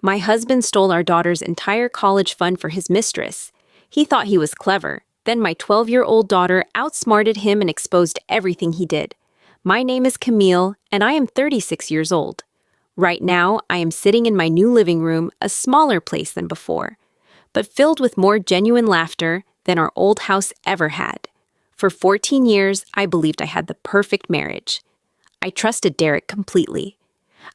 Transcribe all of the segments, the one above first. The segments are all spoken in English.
My husband stole our daughter's entire college fund for his mistress. He thought he was clever. Then my 12-year-old daughter outsmarted him and exposed everything he did. My name is Camille, and I am 36 years old. Right now, I am sitting in my new living room, a smaller place than before, but filled with more genuine laughter than our old house ever had. For 14 years, I believed I had the perfect marriage. I trusted Derek completely.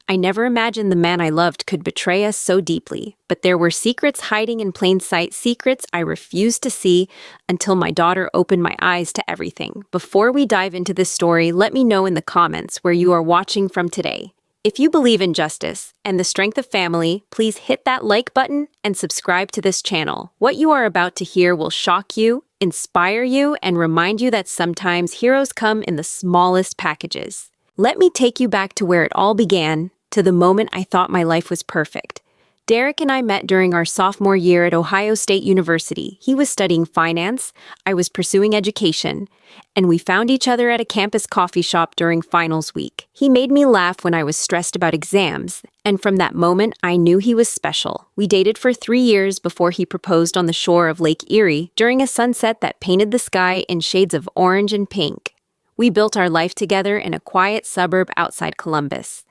I never imagined the man I loved could betray us so deeply, but there were secrets hiding in plain sight, secrets I refused to see until my daughter opened my eyes to everything. Before we dive into this story, let me know in the comments where you are watching from today. If you believe in justice and the strength of family, please hit that like button and subscribe to this channel. What you are about to hear will shock you, inspire you, and remind you that sometimes heroes come in the smallest packages. Let me take you back to where it all began, to the moment I thought my life was perfect. Derek and I met during our sophomore year at Ohio State University. He was studying finance, I was pursuing education, and we found each other at a campus coffee shop during finals week. He made me laugh when I was stressed about exams, and from that moment, I knew he was special. We dated for 3 years before he proposed on the shore of Lake Erie during a sunset that painted the sky in shades of orange and pink. We built our life together in a quiet suburb outside Columbus.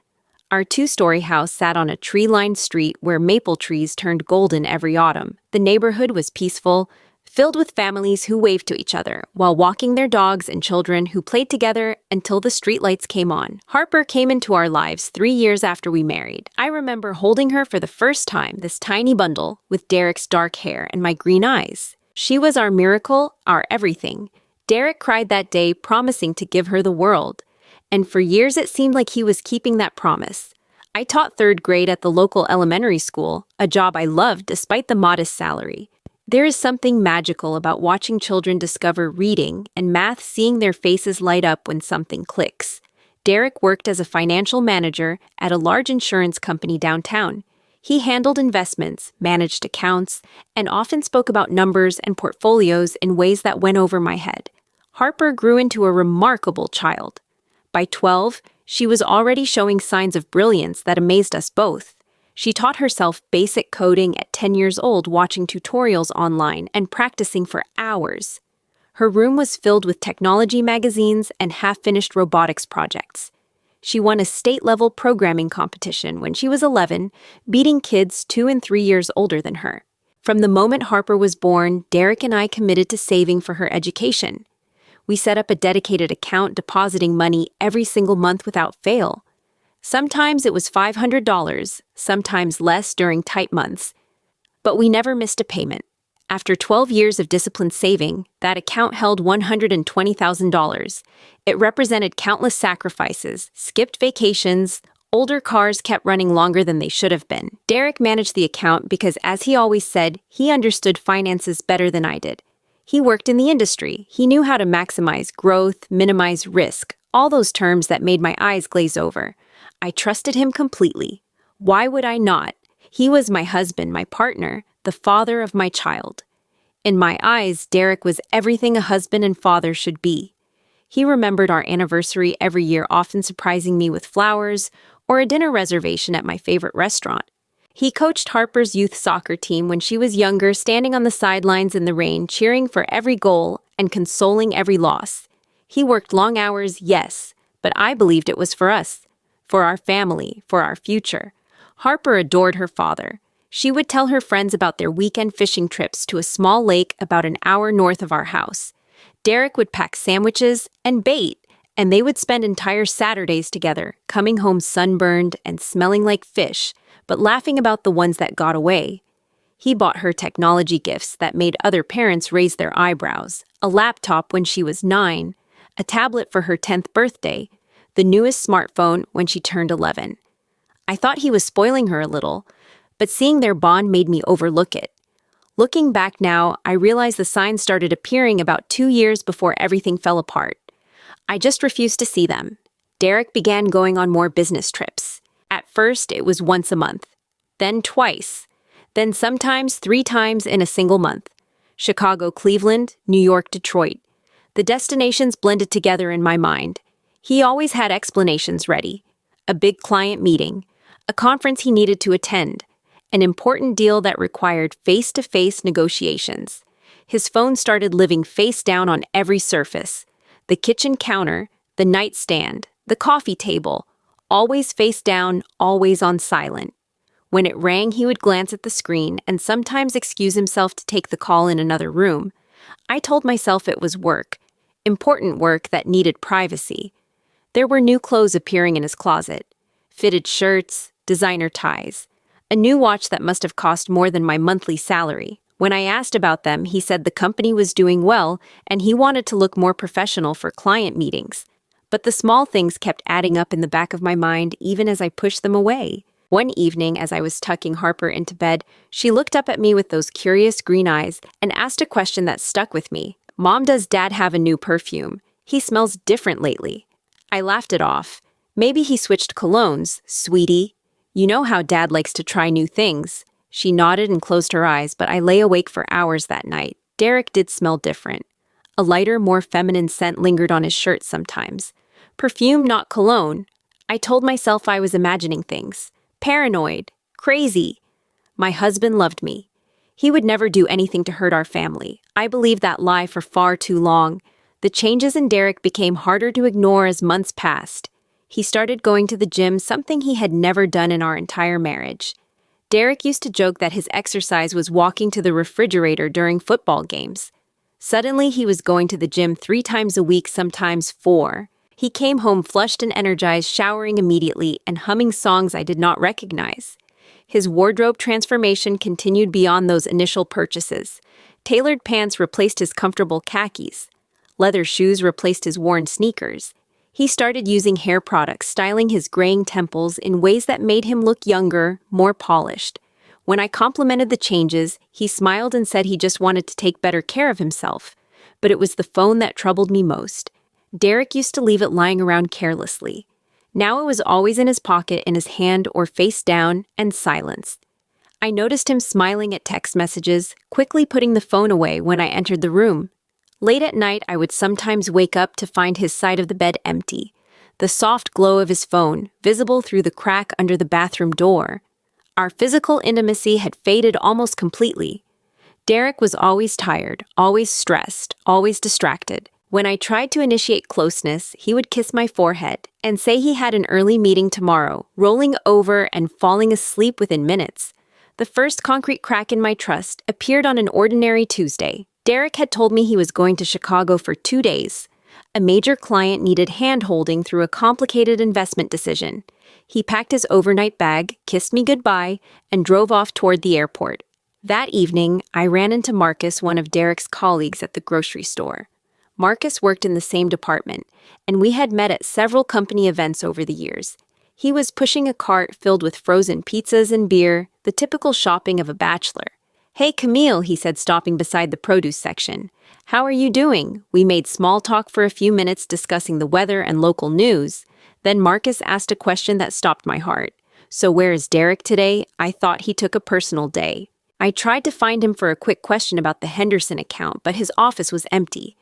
Our 2-story house sat on a tree-lined street where maple trees turned golden every autumn. The neighborhood was peaceful, filled with families who waved to each other while walking their dogs and children who played together until the streetlights came on. Harper came into our lives 3 years after we married. I remember holding her for the first time, this tiny bundle with Derek's dark hair and my green eyes. She was our miracle, our everything. Derek cried that day, promising to give her the world. And for years it seemed like he was keeping that promise. I taught 3rd grade at the local elementary school, a job I loved despite the modest salary. There is something magical about watching children discover reading and math, seeing their faces light up when something clicks. Derek worked as a financial manager at a large insurance company downtown. He handled investments, managed accounts, and often spoke about numbers and portfolios in ways that went over my head. Harper grew into a remarkable child. By 12, she was already showing signs of brilliance that amazed us both. She taught herself basic coding at 10 years old, watching tutorials online and practicing for hours. Her room was filled with technology magazines and half-finished robotics projects. She won a state-level programming competition when she was 11, beating kids 2 and 3 years older than her. From the moment Harper was born, Derek and I committed to saving for her education. We set up a dedicated account, depositing money every single month without fail. Sometimes it was $500, sometimes less during tight months. But we never missed a payment. After 12 years of disciplined saving, that account held $120,000. It represented countless sacrifices, skipped vacations, older cars kept running longer than they should have been. Derek managed the account because, as he always said, he understood finances better than I did. He worked in the industry. He knew how to maximize growth, minimize risk, all those terms that made my eyes glaze over. I trusted him completely. Why would I not? He was my husband, my partner, the father of my child. In my eyes, Derek was everything a husband and father should be. He remembered our anniversary every year, often surprising me with flowers or a dinner reservation at my favorite restaurant. He coached Harper's youth soccer team when she was younger, standing on the sidelines in the rain, cheering for every goal and consoling every loss. He worked long hours, yes, but I believed it was for us, for our family, for our future. Harper adored her father. She would tell her friends about their weekend fishing trips to a small lake about an hour north of our house. Derek would pack sandwiches and bait, and they would spend entire Saturdays together, coming home sunburned and smelling like fish, but laughing about the ones that got away. He bought her technology gifts that made other parents raise their eyebrows, a laptop when she was 9, a tablet for her 10th birthday, the newest smartphone when she turned 11. I thought he was spoiling her a little, but seeing their bond made me overlook it. Looking back now, I realize the signs started appearing about 2 years before everything fell apart. I just refused to see them. Derek began going on more business trips. At first, it was once a month, then twice, then sometimes 3 times in a single month. Chicago, Cleveland, New York, Detroit. The destinations blended together in my mind. He always had explanations ready. A big client meeting, a conference he needed to attend, an important deal that required face-to-face negotiations. His phone started living face down on every surface. The kitchen counter, the nightstand, the coffee table, always face down, always on silent. When it rang, he would glance at the screen and sometimes excuse himself to take the call in another room. I told myself it was work, important work that needed privacy. There were new clothes appearing in his closet, fitted shirts, designer ties, a new watch that must have cost more than my monthly salary. When I asked about them, he said the company was doing well and he wanted to look more professional for client meetings. But the small things kept adding up in the back of my mind even as I pushed them away. One evening, as I was tucking Harper into bed, she looked up at me with those curious green eyes and asked a question that stuck with me. "Mom, does Dad have a new perfume? He smells different lately." I laughed it off. "Maybe he switched colognes, sweetie. You know how Dad likes to try new things." She nodded and closed her eyes, but I lay awake for hours that night. Derek did smell different. A lighter, more feminine scent lingered on his shirt sometimes. Perfume, not cologne. I told myself I was imagining things. Paranoid. Crazy. My husband loved me. He would never do anything to hurt our family. I believed that lie for far too long. The changes in Derek became harder to ignore as months passed. He started going to the gym, something he had never done in our entire marriage. Derek used to joke that his exercise was walking to the refrigerator during football games. Suddenly, he was going to the gym 3 times a week, sometimes 4. He came home flushed and energized, showering immediately, and humming songs I did not recognize. His wardrobe transformation continued beyond those initial purchases. Tailored pants replaced his comfortable khakis. Leather shoes replaced his worn sneakers. He started using hair products, styling his graying temples in ways that made him look younger, more polished. When I complimented the changes, he smiled and said he just wanted to take better care of himself. But it was the phone that troubled me most. Derek used to leave it lying around carelessly. Now it was always in his pocket, in his hand, or face down, and silenced. I noticed him smiling at text messages, quickly putting the phone away when I entered the room. Late at night, I would sometimes wake up to find his side of the bed empty, the soft glow of his phone visible through the crack under the bathroom door. Our physical intimacy had faded almost completely. Derek was always tired, always stressed, always distracted. When I tried to initiate closeness, he would kiss my forehead and say he had an early meeting tomorrow, rolling over and falling asleep within minutes. The first concrete crack in my trust appeared on an ordinary Tuesday. Derek had told me he was going to Chicago for 2 days. A major client needed hand-holding through a complicated investment decision. He packed his overnight bag, kissed me goodbye, and drove off toward the airport. That evening, I ran into Marcus, one of Derek's colleagues at the grocery store. Marcus worked in the same department, and we had met at several company events over the years. He was pushing a cart filled with frozen pizzas and beer, the typical shopping of a bachelor. "Hey, Camille," he said, stopping beside the produce section. "How are you doing?" We made small talk for a few minutes, discussing the weather and local news. Then Marcus asked a question that stopped my heart. "So where is Derek today?" I thought he took a personal day. I tried to find him for a quick question about the Henderson account, but his office was empty.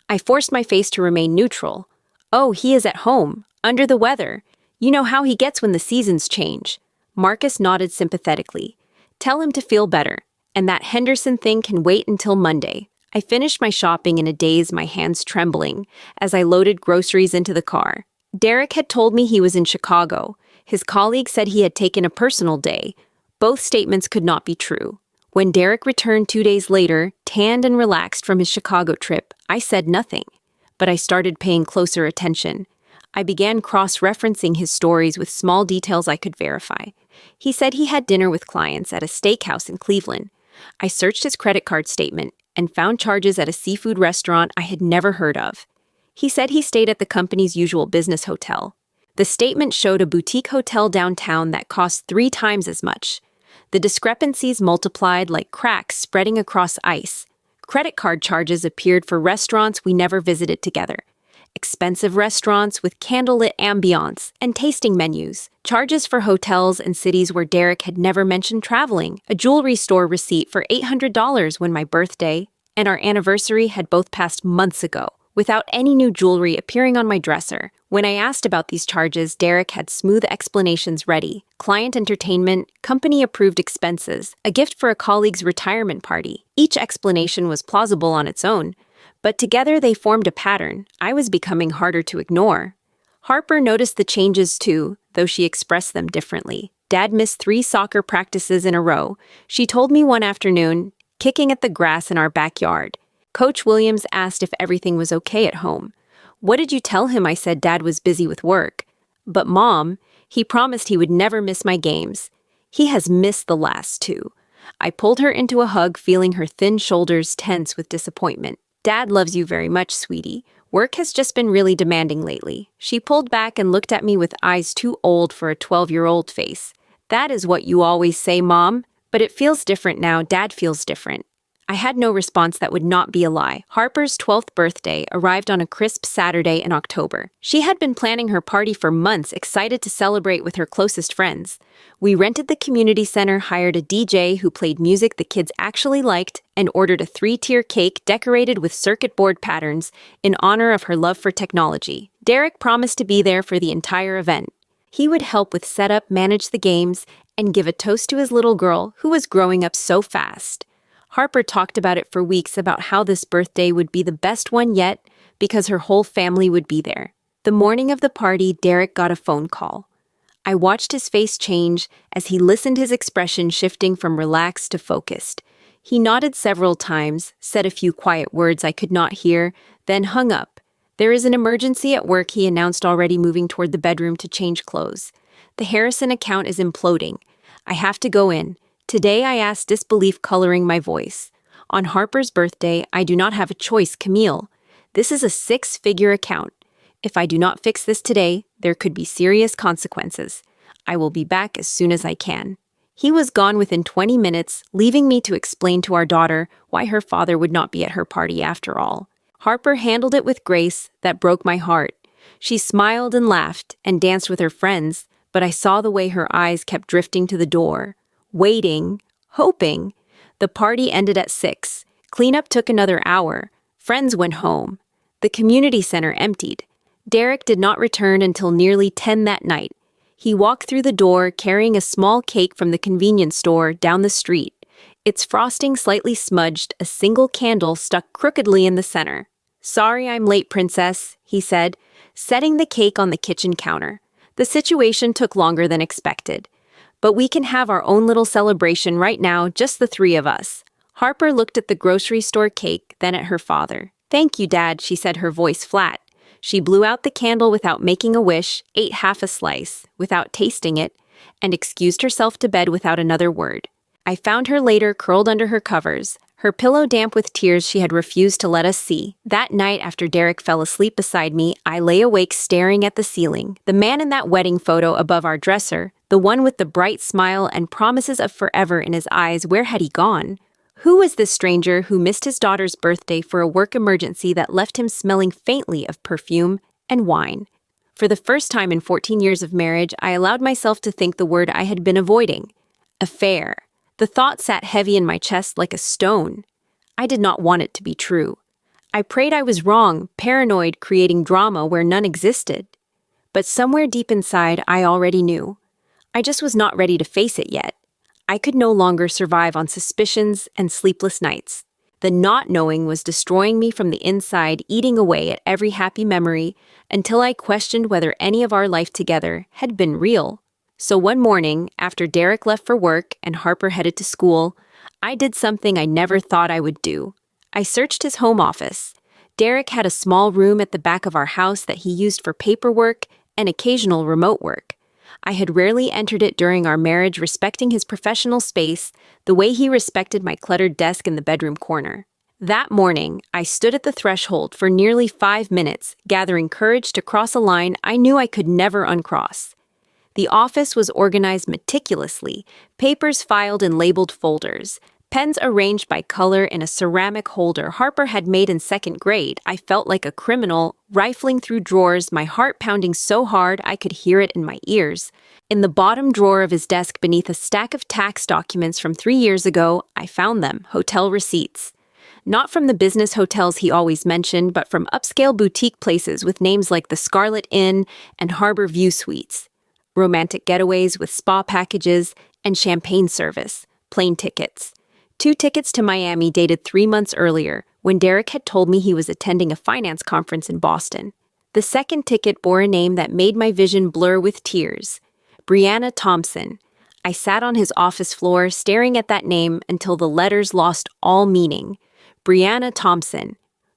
I forced my face to remain neutral. "Oh, he is at home, under the weather. You know how he gets when the seasons change." Marcus nodded sympathetically. "Tell him to feel better, and that Henderson thing can wait until Monday." I finished my shopping in a daze, my hands trembling, as I loaded groceries into the car. Derek had told me he was in Chicago. His colleague said he had taken a personal day. Both statements could not be true. When Derek returned 2 days later, tanned and relaxed from his Chicago trip, I said nothing. But I started paying closer attention. I began cross-referencing his stories with small details I could verify. He said he had dinner with clients at a steakhouse in Cleveland. I searched his credit card statement and found charges at a seafood restaurant I had never heard of. He said he stayed at the company's usual business hotel. The statement showed a boutique hotel downtown that cost 3 times as much. The discrepancies multiplied like cracks spreading across ice. Credit card charges appeared for restaurants we never visited together. Expensive restaurants with candlelit ambiance and tasting menus. Charges for hotels and cities where Derek had never mentioned traveling. A jewelry store receipt for $800 when my birthday and our anniversary had both passed months ago. without any new jewelry appearing on my dresser. When I asked about these charges, Derek had smooth explanations ready. Client entertainment, company-approved expenses, a gift for a colleague's retirement party. Each explanation was plausible on its own, but together they formed a pattern I was becoming harder to ignore. Harper noticed the changes too, though she expressed them differently. Dad missed 3 soccer practices in a row, she told me one afternoon, kicking at the grass in our backyard. Coach Williams asked if everything was okay at home. What did you tell him? I said Dad was busy with work. But Mom, he promised he would never miss my games. He has missed the last 2. I pulled her into a hug, feeling her thin shoulders tense with disappointment. Dad loves you very much, sweetie. Work has just been really demanding lately. She pulled back and looked at me with eyes too old for a 12-year-old face. That is what you always say, Mom. But it feels different now. Dad feels different. I had no response that would not be a lie. Harper's 12th birthday arrived on a crisp Saturday in October. She had been planning her party for months, excited to celebrate with her closest friends. We rented the community center, hired a DJ who played music the kids actually liked, and ordered a 3-tier cake decorated with circuit board patterns in honor of her love for technology. Derek promised to be there for the entire event. He would help with setup, manage the games, and give a toast to his little girl who was growing up so fast. Harper talked about it for weeks, about how this birthday would be the best one yet because her whole family would be there. The morning of the party, Derek got a phone call. I watched his face change as he listened, his expression shifting from relaxed to focused. He nodded several times, said a few quiet words I could not hear, then hung up. There is an emergency at work, he announced, already moving toward the bedroom to change clothes. The Harrison account is imploding. I have to go in. Today, I asked, disbelief coloring my voice. On Harper's birthday, I do not have a choice, Camille. This is a 6-figure account. If I do not fix this today, there could be serious consequences. I will be back as soon as I can. He was gone within 20 minutes, leaving me to explain to our daughter why her father would not be at her party after all. Harper handled it with grace that broke my heart. She smiled and laughed and danced with her friends, but I saw the way her eyes kept drifting to the door. Waiting, hoping. The party ended at 6. Cleanup took another hour. Friends went home. The community center emptied. Derek did not return until nearly 10 that night. He walked through the door carrying a small cake from the convenience store down the street. Its frosting slightly smudged, a single candle stuck crookedly in the center. "Sorry I'm late, Princess," he said, setting the cake on the kitchen counter. The situation took longer than expected. But we can have our own little celebration right now, just the 3 of us. Harper looked at the grocery store cake, then at her father. "Thank you, Dad," she said, her voice flat. She blew out the candle without making a wish, ate half a slice, without tasting it, and excused herself to bed without another word. I found her later curled under her covers, her pillow damp with tears she had refused to let us see. That night, after Derek fell asleep beside me, I lay awake staring at the ceiling. The man in that wedding photo above our dresser, the one with the bright smile and promises of forever in his eyes, where had he gone? Who was this stranger who missed his daughter's birthday for a work emergency that left him smelling faintly of perfume and wine? For the first time in 14 years of marriage, I allowed myself to think the word I had been avoiding. Affair. The thought sat heavy in my chest like a stone. I did not want it to be true. I prayed I was wrong, paranoid, creating drama where none existed. But somewhere deep inside, I already knew. I just was not ready to face it yet. I could no longer survive on suspicions and sleepless nights. The not knowing was destroying me from the inside, eating away at every happy memory, until I questioned whether any of our life together had been real. So one morning, after Derek left for work and Harper headed to school, I did something I never thought I would do. I searched his home office. Derek had a small room at the back of our house that he used for paperwork and occasional remote work. I had rarely entered it during our marriage, respecting his professional space the way he respected my cluttered desk in the bedroom corner. That morning, I stood at the threshold for nearly 5 minutes, gathering courage to cross a line I knew I could never uncross. The office was organized meticulously, papers filed in labeled folders, pens arranged by color in a ceramic holder Harper had made in 2nd grade. I felt like a criminal, rifling through drawers, my heart pounding so hard I could hear it in my ears. In the bottom drawer of his desk, beneath a stack of tax documents from 3 years ago, I found them, hotel receipts. Not from the business hotels he always mentioned, but from upscale boutique places with names like the Scarlet Inn and Harbor View Suites. Romantic getaways with spa packages and champagne service, plane tickets. 2 tickets to Miami dated 3 months earlier, when Derek had told me he was attending a finance conference in Boston. The second ticket bore a name that made my vision blur with tears. Brianna Thompson. I sat on his office floor staring at that name until the letters lost all meaning. Brianna Thompson.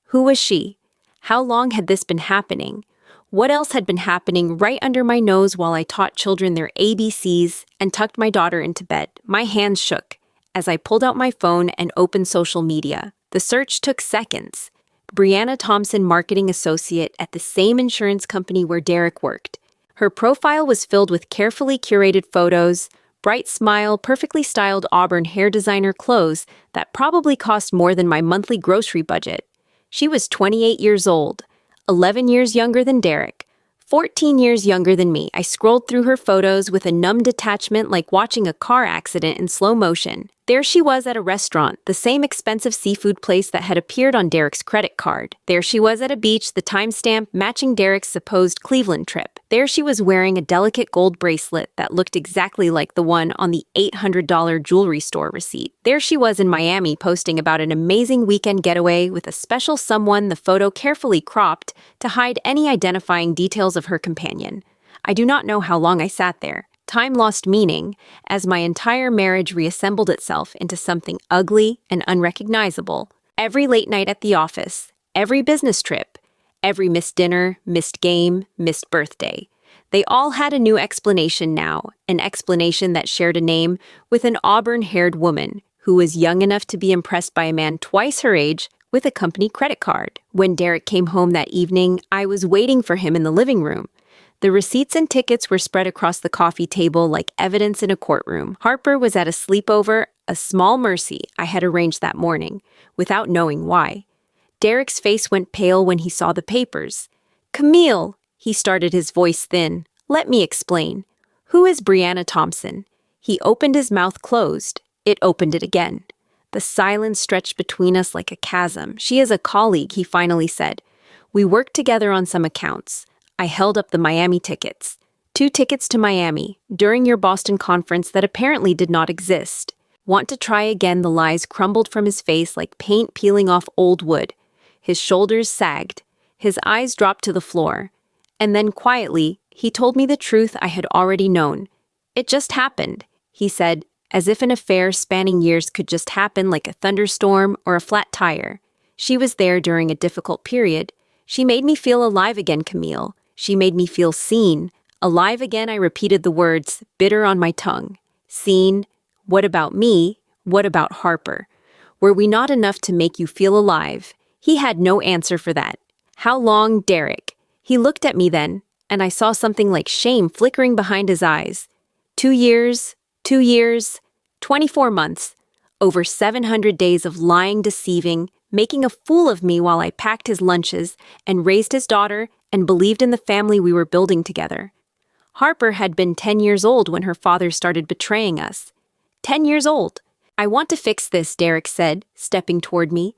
Who was she? How long had this been happening? What else had been happening right under my nose while I taught children their ABCs and tucked my daughter into bed? My hands shook as I pulled out my phone and opened social media. The search took seconds. Brianna Thompson, marketing associate at the same insurance company where Derek worked. Her profile was filled with carefully curated photos, bright smile, perfectly styled auburn hair designer clothes that probably cost more than my monthly grocery budget. She was 28 years old, 11 years younger than Derek, 14 years younger than me. I scrolled through her photos with a numb detachment like watching a car accident in slow motion. There she was at a restaurant, the same expensive seafood place that had appeared on Derek's credit card. There she was at a beach, the timestamp matching Derek's supposed Cleveland trip. There she was wearing a delicate gold bracelet that looked exactly like the one on the $800 jewelry store receipt. There she was in Miami posting about an amazing weekend getaway with a special someone, the photo carefully cropped to hide any identifying details of her companion. I do not know how long I sat there. Time lost meaning as my entire marriage reassembled itself into something ugly and unrecognizable. Every late night at the office, every business trip, every missed dinner, missed game, missed birthday. They all had a new explanation now, an explanation that shared a name with an auburn-haired woman who was young enough to be impressed by a man twice her age with a company credit card. When Derek came home that evening, I was waiting for him in the living room. The receipts and tickets were spread across the coffee table like evidence in a courtroom. Harper was at a sleepover, a small mercy I had arranged that morning, without knowing why. Derek's face went pale when he saw the papers. "Camille," he started, his voice thin. "Let me explain. Who is Brianna Thompson?" He opened his mouth closed. It opened it again. The silence stretched between us like a chasm. "She is a colleague," he finally said. "We worked together on some accounts." I held up the Miami tickets. 2 tickets to Miami, during your Boston conference that apparently did not exist. Want to try again? The lies crumbled from his face like paint peeling off old wood. His shoulders sagged. His eyes dropped to the floor. And then quietly, he told me the truth I had already known. "It just happened," he said, as if an affair spanning years could just happen like a thunderstorm or a flat tire. "She was there during a difficult period. She made me feel alive again, Camille. She made me feel seen. Alive again," I repeated the words, bitter on my tongue. Seen. What about me? What about Harper? Were we not enough to make you feel alive? He had no answer for that. "How long, Derek?" He looked at me then, and I saw something like shame flickering behind his eyes. 2 years, 2 years, 24 months. Over 700 days of lying, deceiving, making a fool of me while I packed his lunches and raised his daughter and believed in the family we were building together. Harper had been 10 years old when her father started betraying us. 10 years old. "I want to fix this," Derek said, stepping toward me.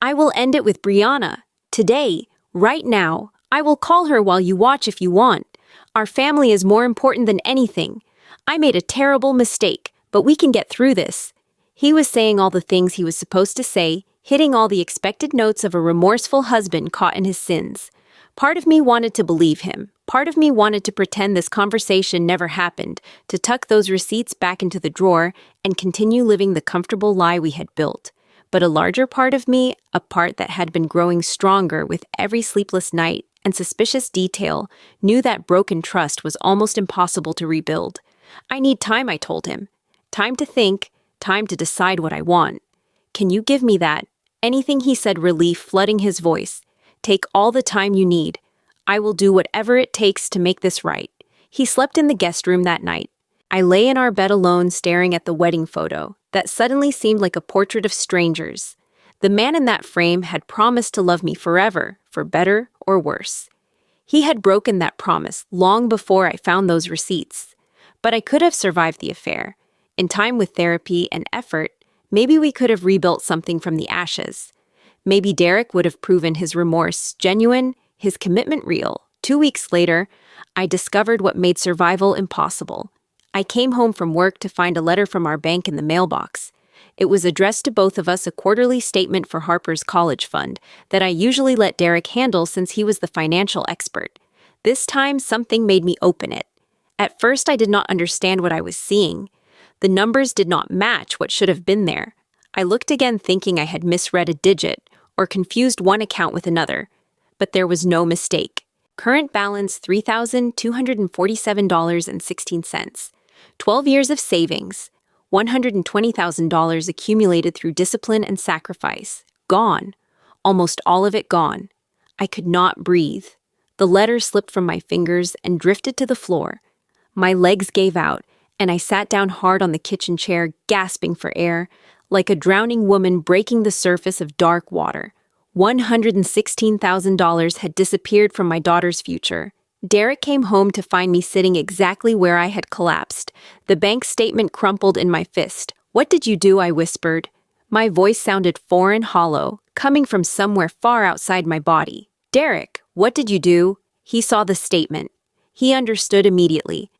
"I will end it with Brianna. Today, right now. I will call her while you watch if you want. Our family is more important than anything. I made a terrible mistake, but we can get through this." He was saying all the things he was supposed to say, hitting all the expected notes of a remorseful husband caught in his sins. Part of me wanted to believe him. Part of me wanted to pretend this conversation never happened, to tuck those receipts back into the drawer and continue living the comfortable lie we had built. But a larger part of me, a part that had been growing stronger with every sleepless night and suspicious detail, knew that broken trust was almost impossible to rebuild. "I need time," I told him. "Time to think, time to decide what I want." "Can you give me that?" "Anything," he said, relief flooding his voice. "Take all the time you need. I will do whatever it takes to make this right." He slept in the guest room that night. I lay in our bed alone staring at the wedding photo that suddenly seemed like a portrait of strangers. The man in that frame had promised to love me forever, for better or worse. He had broken that promise long before I found those receipts. But I could have survived the affair. In time, with therapy and effort, maybe we could have rebuilt something from the ashes. Maybe Derek would have proven his remorse genuine, his commitment real. 2 weeks later, I discovered what made survival impossible. I came home from work to find a letter from our bank in the mailbox. It was addressed to both of us, a quarterly statement for Harper's college fund that I usually let Derek handle since he was the financial expert. This time, something made me open it. At first, I did not understand what I was seeing. The numbers did not match what should have been there. I looked again thinking I had misread a digit or confused one account with another. But there was no mistake. Current balance $3,247.16. 12 years of savings. $120,000 accumulated through discipline and sacrifice. Gone. Almost all of it gone. I could not breathe. The letter slipped from my fingers and drifted to the floor. My legs gave out, and I sat down hard on the kitchen chair, gasping for air, like a drowning woman breaking the surface of dark water. $116,000 had disappeared from my daughter's future. Derek came home to find me sitting exactly where I had collapsed. The bank statement crumpled in my fist. "What did you do?" I whispered. My voice sounded foreign, hollow, coming from somewhere far outside my body. "Derek, what did you do?" He saw the statement. He understood immediately.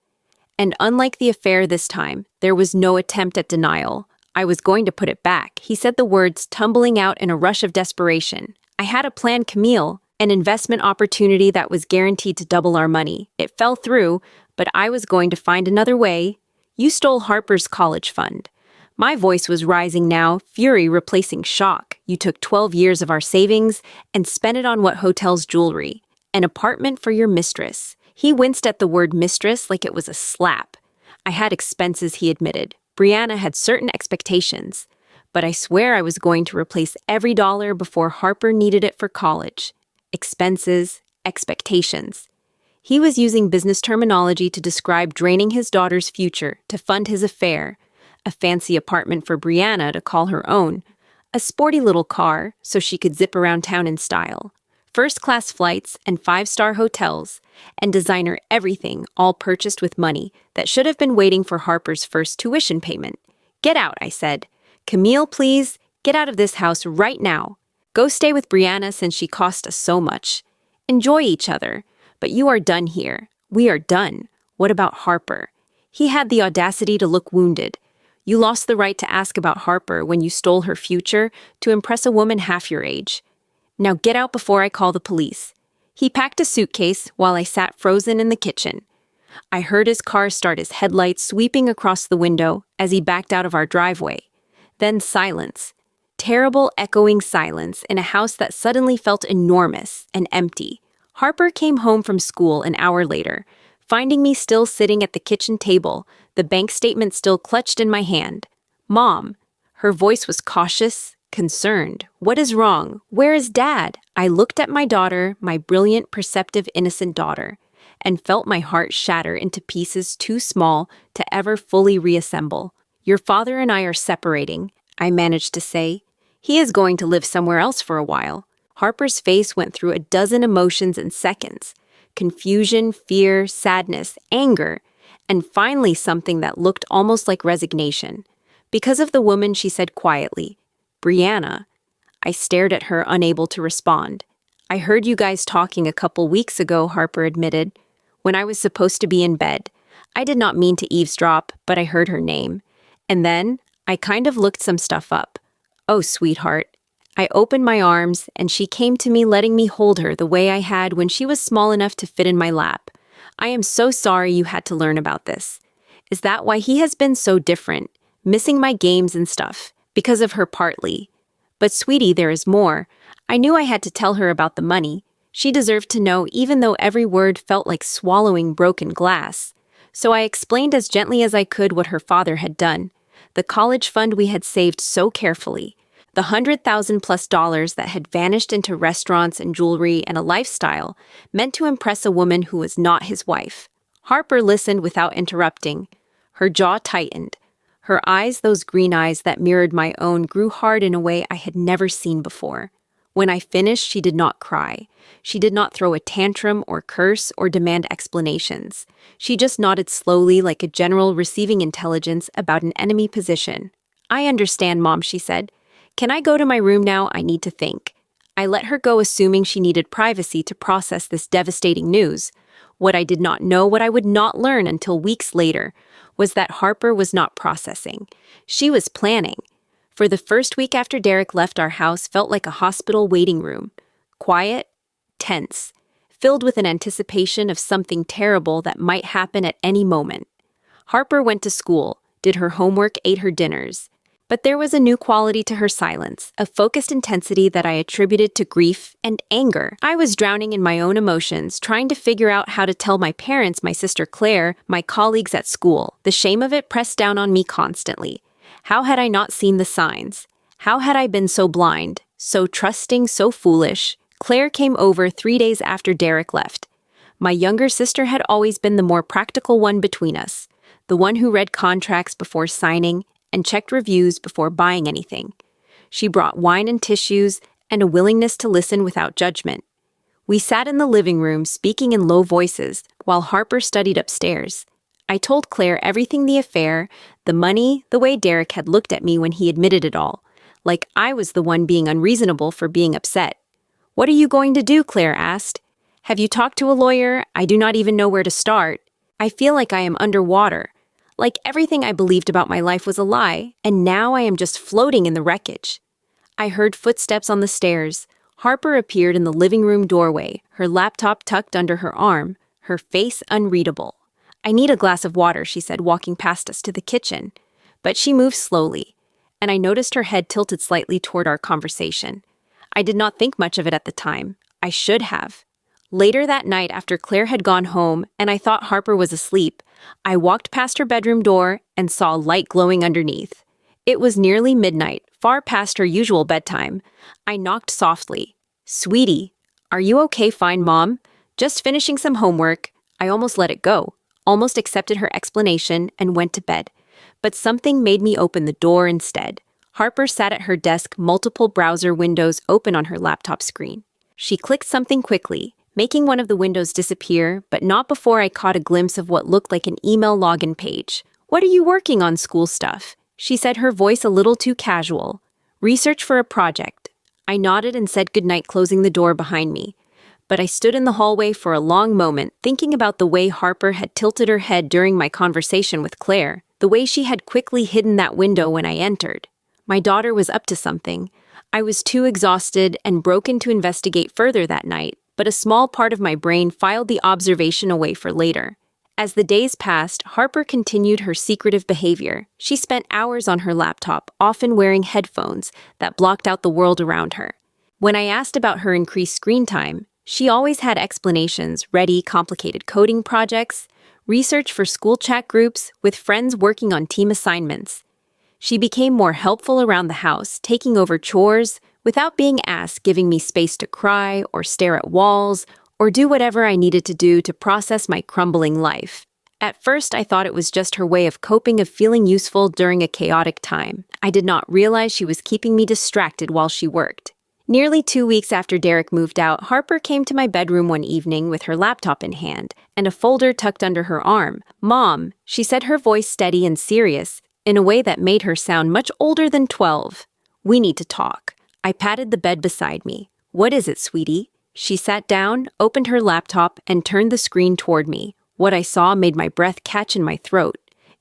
And unlike the affair this time, there was no attempt at denial. I was going to put it back. He said the words, tumbling out in a rush of desperation. "I had a plan, Camille. An investment opportunity that was guaranteed to double our money. It fell through, but I was going to find another way. You stole Harper's college fund." My voice was rising now, fury replacing shock. "You took 12 years of our savings and spent it on what hotel's jewelry? An apartment for your mistress." He winced at the word mistress like it was a slap. "I had expenses," he admitted. "Brianna had certain expectations. But I swear I was going to replace every dollar before Harper needed it for college." Expenses, expectations. He was using business terminology to describe draining his daughter's future to fund his affair, a fancy apartment for Brianna to call her own, a sporty little car so she could zip around town in style, first-class flights and five-star hotels, and designer everything, all purchased with money that should have been waiting for Harper's first tuition payment. "Get out," I said. "Camille, please, get out of this house right now. Go stay with Brianna since she cost us so much. Enjoy each other. But you are done here. We are done. What about Harper?" He had the audacity to look wounded. "You lost the right to ask about Harper when you stole her future to impress a woman half your age. Now get out before I call the police." He packed a suitcase while I sat frozen in the kitchen. I heard his car start, his headlights sweeping across the window as he backed out of our driveway. Then silence. Terrible, echoing silence in a house that suddenly felt enormous and empty. Harper came home from school an hour later, finding me still sitting at the kitchen table, the bank statement still clutched in my hand. "Mom." Her voice was cautious, concerned. "What is wrong? Where is Dad?" I looked at my daughter, my brilliant, perceptive, innocent daughter, and felt my heart shatter into pieces too small to ever fully reassemble. "Your father and I are separating," I managed to say. "He is going to live somewhere else for a while." Harper's face went through a dozen emotions in seconds. Confusion, fear, sadness, anger, and finally something that looked almost like resignation. Because of the woman, she said quietly, "Brianna." I stared at her, unable to respond. "I heard you guys talking a couple weeks ago," Harper admitted, "when I was supposed to be in bed. I did not mean to eavesdrop, but I heard her name. And then I kind of looked some stuff up. Oh, sweetheart." I opened my arms, and she came to me, letting me hold her the way I had when she was small enough to fit in my lap. "I am so sorry you had to learn about this. Is that why he has been so different, missing my games and stuff? Because of her partly. But sweetie, there is more. I knew I had to tell her about the money. She deserved to know, even though every word felt like swallowing broken glass. So I explained as gently as I could what her father had done. The college fund we had saved so carefully. The $100,000+ that had vanished into restaurants and jewelry and a lifestyle meant to impress a woman who was not his wife. Harper listened without interrupting. Her jaw tightened. Her eyes, those green eyes that mirrored my own, grew hard in a way I had never seen before. When I finished, she did not cry. She did not throw a tantrum or curse or demand explanations. She just nodded slowly like a general receiving intelligence about an enemy position. "I understand, Mom," she said. Can I go to my room now? I need to think. I let her go, assuming she needed privacy to process this devastating news. What I did not know, what I would not learn until weeks later, was that Harper was not processing. She was planning. For the first week after Derek left, our house felt like a hospital waiting room. Quiet, tense, filled with an anticipation of something terrible that might happen at any moment. Harper went to school, did her homework, ate her dinners. But there was a new quality to her silence, a focused intensity that I attributed to grief and anger. I was drowning in my own emotions, trying to figure out how to tell my parents, my sister Claire, my colleagues at school. The shame of it pressed down on me constantly. How had I not seen the signs? How had I been so blind, so trusting, so foolish? Claire came over 3 days after Derek left. My younger sister had always been the more practical one between us, the one who read contracts before signing and checked reviews before buying anything. She brought wine and tissues and a willingness to listen without judgment. We sat in the living room, speaking in low voices, while Harper studied upstairs. I told Claire everything: the affair, the money, the way Derek had looked at me when he admitted it all, like I was the one being unreasonable for being upset. "What are you going to do?" Claire asked. "Have you talked to a lawyer? I do not even know where to start. I feel like I am underwater. Like everything I believed about my life was a lie, and now I am just floating in the wreckage." I heard footsteps on the stairs. Harper appeared in the living room doorway, her laptop tucked under her arm, her face unreadable. "I need a glass of water," she said, walking past us to the kitchen. But she moved slowly, and I noticed her head tilted slightly toward our conversation. I did not think much of it at the time. I should have. Later that night, after Claire had gone home and I thought Harper was asleep, I walked past her bedroom door and saw light glowing underneath. It was nearly midnight, far past her usual bedtime. I knocked softly. "Sweetie, are you okay?" "Fine, Mom. Just finishing some homework." I almost let it go, almost accepted her explanation, and went to bed. But something made me open the door instead. Harper sat at her desk, multiple browser windows open on her laptop screen. She clicked something quickly, making one of the windows disappear, but not before I caught a glimpse of what looked like an email login page. "What are you working on?" "School stuff," she said, her voice a little too casual. "Research for a project." I nodded and said goodnight, closing the door behind me. But I stood in the hallway for a long moment, thinking about the way Harper had tilted her head during my conversation with Claire, the way she had quickly hidden that window when I entered. My daughter was up to something. I was too exhausted and broken to investigate further that night, but a small part of my brain filed the observation away for later. As the days passed, Harper continued her secretive behavior. She spent hours on her laptop, often wearing headphones that blocked out the world around her. When I asked about her increased screen time, she always had explanations ready: complicated coding projects, research for school chat groups, with friends working on team assignments. She became more helpful around the house, taking over chores without being asked, giving me space to cry or stare at walls or do whatever I needed to do to process my crumbling life. At first, I thought it was just her way of coping, of feeling useful during a chaotic time. I did not realize she was keeping me distracted while she worked. Nearly 2 weeks after Derek moved out, Harper came to my bedroom one evening with her laptop in hand and a folder tucked under her arm. "Mom," she said, her voice steady and serious, in a way that made her sound much older than 12. "We need to talk." I patted the bed beside me. "What is it, sweetie?" She sat down, opened her laptop, and turned the screen toward me. What I saw made my breath catch in my throat.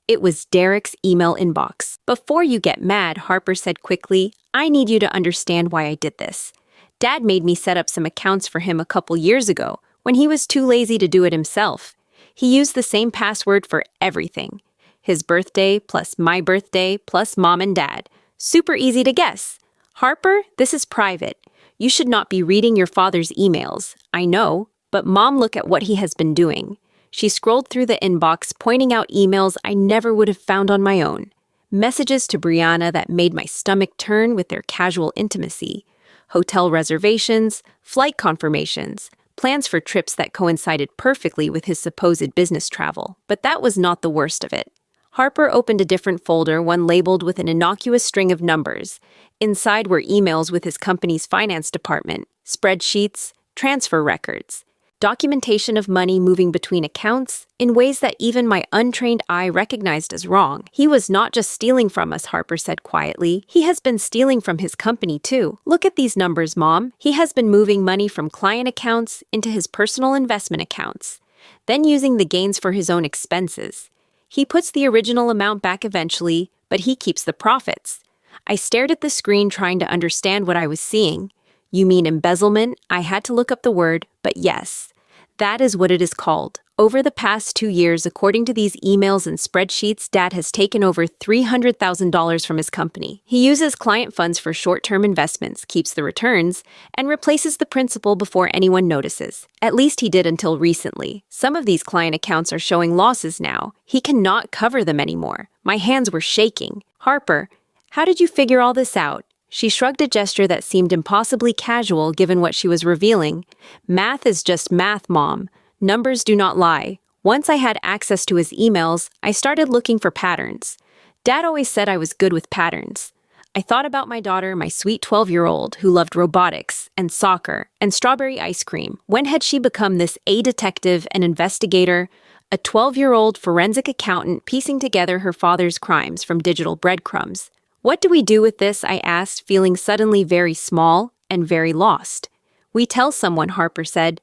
It was Derek's email inbox. "Before you get mad," Harper said quickly, "I need you to understand why I did this. Dad made me set up some accounts for him a couple years ago, when he was too lazy to do it himself. He used the same password for everything. His birthday plus my birthday plus Mom and Dad. Super easy to guess. Harper, this is private. You should not be reading your father's emails. I know, but Mom, look at what he has been doing." She scrolled through the inbox, pointing out emails I never would have found on my own. Messages to Brianna that made my stomach turn with their casual intimacy. Hotel reservations, flight confirmations, plans for trips that coincided perfectly with his supposed business travel. But that was not the worst of it. Harper opened a different folder, one labeled with an innocuous string of numbers. Inside were emails with his company's finance department, spreadsheets, transfer records. Documentation of money moving between accounts in ways that even my untrained eye recognized as wrong. He was not just stealing from us, Harper said quietly. He has been stealing from his company too. Look at these numbers, Mom. He has been moving money from client accounts into his personal investment accounts, then using the gains for his own expenses. He puts the original amount back eventually, but he keeps the profits. I stared at the screen trying to understand what I was seeing. You mean embezzlement? I had to look up the word, but yes, that is what it is called. Over the past 2 years, according to these emails and spreadsheets, Dad has taken over $300,000 from his company. He uses client funds for short-term investments, keeps the returns, and replaces the principal before anyone notices. At least he did until recently. Some of these client accounts are showing losses now. He cannot cover them anymore. My hands were shaking. Harper, how did you figure all this out? She shrugged a gesture that seemed impossibly casual given what she was revealing. Math is just math, Mom. Numbers do not lie. Once I had access to his emails, I started looking for patterns. Dad always said I was good with patterns. I thought about my daughter, my sweet 12-year-old, who loved robotics and soccer and strawberry ice cream. When had she become this detective and investigator, a 12-year-old forensic accountant piecing together her father's crimes from digital breadcrumbs? What do we do with this? I asked, feeling suddenly very small and very lost. We tell someone, Harper said.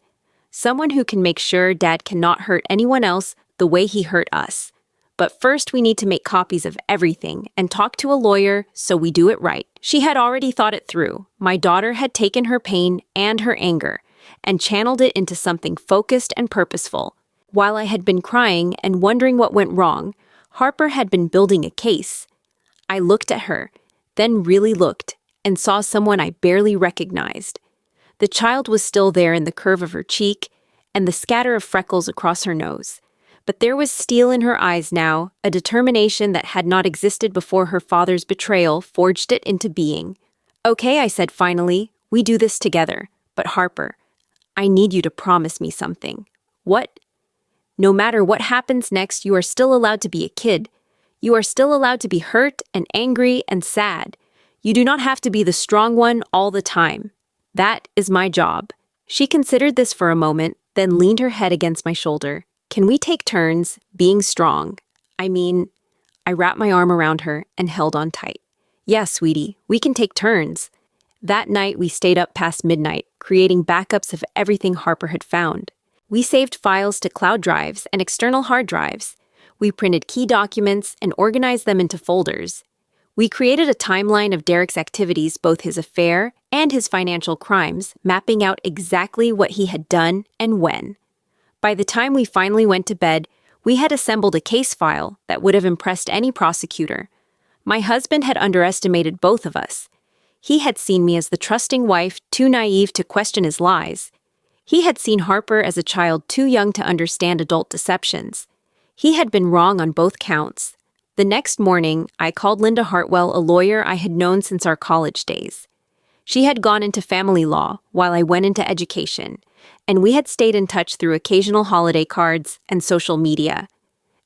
Someone who can make sure Dad cannot hurt anyone else the way he hurt us. But first we need to make copies of everything and talk to a lawyer so we do it right. She had already thought it through. My daughter had taken her pain and her anger and channeled it into something focused and purposeful. While I had been crying and wondering what went wrong, Harper had been building a case. I looked at her, then really looked, and saw someone I barely recognized. The child was still there in the curve of her cheek and the scatter of freckles across her nose. But there was steel in her eyes now, a determination that had not existed before her father's betrayal forged it into being. Okay, I said finally, we do this together. But Harper, I need you to promise me something. What? No matter what happens next, you are still allowed to be a kid. You are still allowed to be hurt and angry and sad. You do not have to be the strong one all the time. That is my job. She considered this for a moment, then leaned her head against my shoulder. Can we take turns being strong? I wrapped my arm around her and held on tight. Yeah, sweetie, we can take turns. That night, we stayed up past midnight, creating backups of everything Harper had found. We saved files to cloud drives and external hard drives. We printed key documents and organized them into folders. We created a timeline of Derek's activities, both his affair and his financial crimes, mapping out exactly what he had done and when. By the time we finally went to bed, we had assembled a case file that would have impressed any prosecutor. My husband had underestimated both of us. He had seen me as the trusting wife, too naive to question his lies. He had seen Harper as a child too young to understand adult deceptions. He had been wrong on both counts. The next morning, I called Linda Hartwell, a lawyer I had known since our college days. She had gone into family law while I went into education, and we had stayed in touch through occasional holiday cards and social media.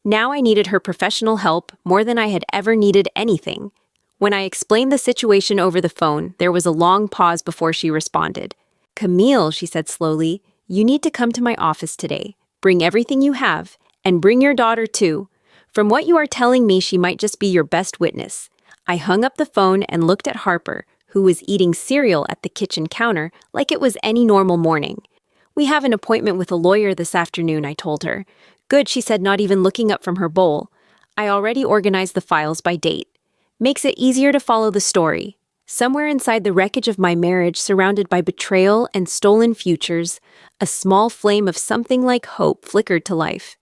Now I needed her professional help more than I had ever needed anything. When I explained the situation over the phone, there was a long pause before she responded. Camille, she said slowly, you need to come to my office today. Bring everything you have. And bring your daughter, too. From what you are telling me, she might just be your best witness. I hung up the phone and looked at Harper, who was eating cereal at the kitchen counter like it was any normal morning. We have an appointment with a lawyer this afternoon, I told her. Good, she said, not even looking up from her bowl. I already organized the files by date. Makes it easier to follow the story. Somewhere inside the wreckage of my marriage, surrounded by betrayal and stolen futures, a small flame of something like hope flickered to life.